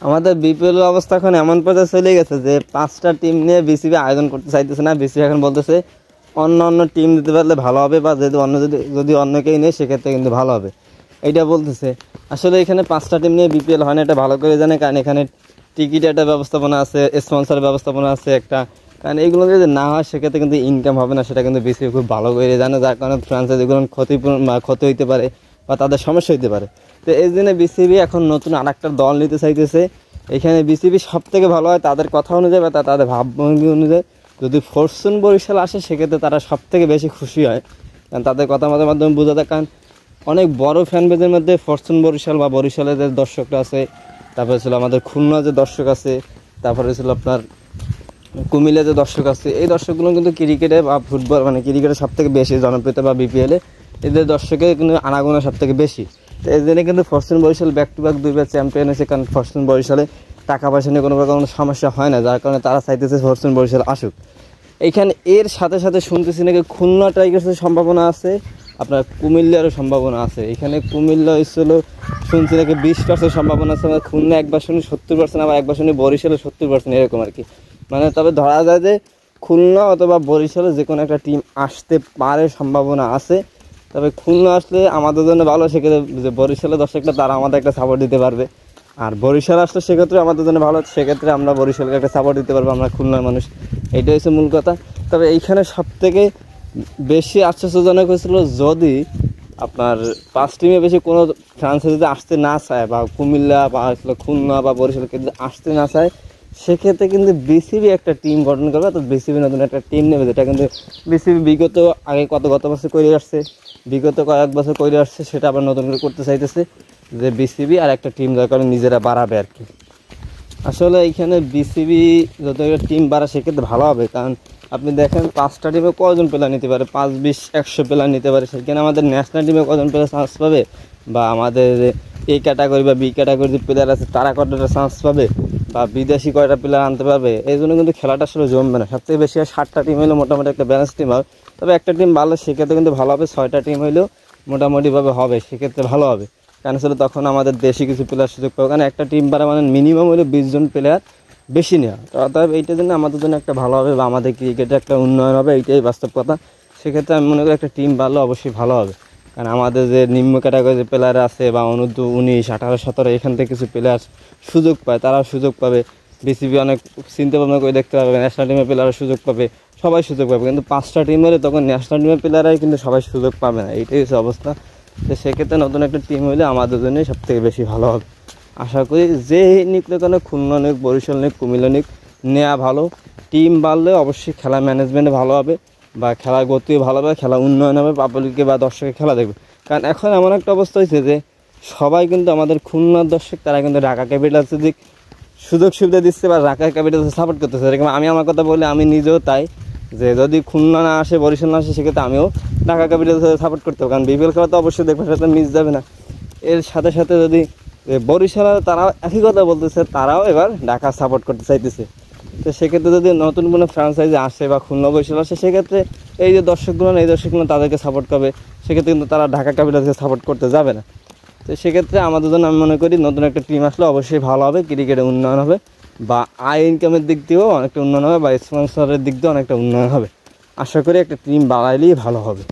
আমাদের বিপিএল অবস্থা এখন এমন পর্যায়ে চলে গেছে যে 5টা টিম নিয়ে বিসিবি আয়োজন করতে চাইতেছে না। বিসিবি এখন বলতেছে অন্য অন্য টিম দিতে পারলে ভালো হবে, বা যদি অন্যকেই নেই সেক্ষেত্রে কিন্তু ভালো হবে, এইটা বলতেছে। আসলে এখানে 5টা টিম নিয়ে বিপিএল হয় না, এটা ভালো করে জানে, কারণ এখানে টিকিট একটা ব্যবস্থাপনা আছে, স্পন্সর ব্যবস্থাপনা আছে একটা, কারণ এইগুলো যদি না হয় সেক্ষেত্রে কিন্তু ইনকাম হবে না, সেটা কিন্তু বিসিবি খুব ভালো করে জানে, যার কারণে ফ্রাঞ্চাইজিগুলো ক্ষতি হইতে পারে বা তাদের সমস্যা হইতে পারে। তো এই জন্য বিসিবি এখন নতুন আরেকটা দল নিতে চাইতেছে। এখানে বিসিবি সব থেকে ভালো হয় তাদের কথা অনুযায়ী বা তাদের ভাবভঙ্গি অনুযায়ী যদি ফরচুন বরিশাল আসে সেক্ষেত্রে তারা সব থেকে বেশি খুশি হয়, কারণ তাদের কথা মতের মাধ্যমে বোঝা যায়। কারণ অনেক বড় ফ্যান বেজের মধ্যে ফরচুন বরিশাল বা বরিশালের যে দর্শকরা আছে, তারপরে ছিল আমাদের খুলনা যে দর্শক আছে, তারপরে ছিল আপনার কুমিল্লা যে দর্শক আছে, এই দর্শকগুলো কিন্তু ক্রিকেটে বা ফুটবল মানে ক্রিকেটে সব থেকে বেশি জনপ্রিয়তা, বা বিপিএলে এদের দর্শকের কিন্তু আনাগোনা সব থেকে বেশি। তো এই জন্য কিন্তু Fortune Barishal back to back 2বার চ্যাম্পিয়ন হয়েছে, কারণ ফরচুন বরিশালে টাকা পয়সা নিয়ে কোনো প্রকার কোনো সমস্যা হয় না, যার কারণে তারা চাইতেছে ফরচুন বরিশাল আসুক। এইখানে এর সাথে সাথে শুনতেছি নাকি খুলনা টাইগার্সের সম্ভাবনা আছে, আপনার কুমিল্লারও সম্ভাবনা আছে। এখানে কুমিল্লা হচ্ছিল শুনছি নাকি 20% সম্ভাবনা আছে, মানে খুলনা একবার শুনি 70%, আবার একবার শুনি বরিশালে 70%, এরকম আর কি। মানে তবে ধরা যায় যে খুলনা অথবা বরিশালে যে কোনো একটা টিম আসতে পারে, সম্ভাবনা আছে। তবে খুলনা আসলে আমাদের জন্য ভালো, সেক্ষেত্রে যে বরিশালের দর্শকরা তারা আমাদের একটা সাপোর্ট দিতে পারবে, আর বরিশাল আসলে সেক্ষেত্রে আমাদের জন্য ভালো, সেক্ষেত্রে আমরা বরিশালকে একটা সাপোর্ট দিতে পারবো, আমরা খুলনার মানুষ, এইটাই হচ্ছে মূল কথা। তবে এইখানে সবথেকে বেশি আশ্চর্যজনক হয়েছিল যদি আপনার 5 টিমে বেশি কোনো ফ্রান্সে যদি আসতে না চায়, বা কুমিল্লা বা খুলনা বা বরিশালকে যদি আসতে না চায়, সেক্ষেত্রে কিন্তু বিসিবি একটা টিম গঠন করবে। তো বিসিবি নতুন একটা টিম নেবে, যেটা কিন্তু বিসিবি বিগত আগে গত বছর করে আসছে, বিগত কয়েক বছর করে আসছে, সেটা আবার নতুন করে করতে চাইতেছে, যে বিসিবি আর একটা টিম দরকার নিজেরা বাড়াবে আর কি। আসলে এইখানে বিসিবি যত একটা টিম বাড়া সেক্ষেত্রে ভালো হবে, কারণ আপনি দেখেন 5টা টিমে কজন প্লেয়ার নিতে পারে, 5, 20, 100 প্লেয়ার নিতে পারে। সেখানে আমাদের ন্যাশনাল টিমে কজন প্লেয়ার চান্স পাবে, বা আমাদের এই ক্যাটাগরি বা বি ক্যাটাগরির যে প্লেয়ার আছে তারা কতটা চান্স পাবে, বা বিদেশি কয়টা প্লেয়ার আনতে পারবে। এই জন্য কিন্তু খেলাটা আসলে জমবে না। সবথেকে বেশি 7টা টিম হলেও মোটামুটি একটা ব্যালেন্স টিম হবে। তবে একটা টিম ভালো সেক্ষেত্রে কিন্তু ভালো হবে, 6টা টিম হলেও মোটামুটিভাবে হবে, সেক্ষেত্রে ভালো হবে। কারণ আসলে তখন আমাদের দেশি কিছু প্লেয়ার সুযোগ পাবে, কারণ একটা টিম বাড়া মানে মিনিমাম হলে 20 জন প্লেয়ার বেশি নেওয়া। অতএব এইটার জন্য আমাদের জন্য একটা ভালো হবে, বা আমাদের ক্রিকেটে একটা উন্নয়ন হবে, এইটাই বাস্তব কথা। সেক্ষেত্রে আমি মনে করি একটা টিম বাড়লে অবশ্যই ভালো হবে, কারণ আমাদের যে নিম্ন ক্যাটাগরির যে প্লেয়ার আছে, বা অনূর্ধ্ব 19, 18, 17 এখান থেকে কিছু প্লেয়ার সুযোগ পায়, তারাও সুযোগ পাবে। বিসিবি অনেক চিন্তা ভাবনা করে দেখতে পাবে, ন্যাশনাল টিমের প্লেয়াররা সুযোগ পাবে, সবাই সুযোগ পাবে। কিন্তু 5টা টিম হলে তখন ন্যাশনাল টিমের প্লেয়ারাই কিন্তু সবাই সুযোগ পাবে না, এইটাই হচ্ছে অবস্থা। তো সেক্ষেত্রে নতুন একটা টিম হলে আমাদের জন্যই সবথেকে বেশি ভালো হবে। আশা করি যে নিক না কেন, খুলনা নিক, বরিশাল নিক, কুমিল্লা নিক, নেওয়া ভালো। টিম বাড়লে অবশ্যই খেলা ম্যানেজমেন্টে ভালো হবে, বা খেলার গতিও ভালো হবে, খেলা উন্নয়ন হবে, পাবলিকে বা দর্শকের খেলা দেখবে। কারণ এখন এমন একটা অবস্থা হয়েছে যে সবাই কিন্তু আমাদের খুলনার দর্শক, তারা কিন্তু ঢাকা ক্যাপিটালসের দিক সুযোগ সুবিধা দিচ্ছে, বা ঢাকা ক্যাপিটালসে সাপোর্ট করতেছে। এরকম আমি আমার কথা বলি, আমি নিজেও তাই, যে যদি খুলনা না আসে, বরিশাল না আসে, সেক্ষেত্রে আমিও ঢাকা ক্যাপিটালসে সাপোর্ট করতে হবে, কারণ বিপিএল খেলা তো অবশ্যই দেখবে, সেটা মিস যাবে না। এর সাথে সাথে যদি বরিশাল, তারাও একই কথা বলতেছে, তারাও এবার ঢাকা সাপোর্ট করতে চাইতেছে। তো সেক্ষেত্রে যদি নতুন কোনো ফ্র্যাঞ্চাইজি আসে বা খুলনা বরিশাল আসে, সেক্ষেত্রে এই যে দর্শকগুলো, এই দর্শকগুলো তাদেরকে সাপোর্ট করবে, সেক্ষেত্রে কিন্তু তারা ঢাকা ক্যাপিটালসকে সাপোর্ট করতে যাবে না। তো সেক্ষেত্রে আমাদের জন্য আমি মনে করি নতুন একটা টিম আসলে অবশ্যই ভালো হবে, ক্রিকেটে উন্নয়ন হবে, বা আয় ইনকামের দিক দিয়েও অনেকটা উন্নয়ন হবে, বা স্পন্সরের দিক দিয়েও অনেকটা উন্নয়ন হবে। আশা করি একটা টিম বাড়াইলেই ভালো হবে।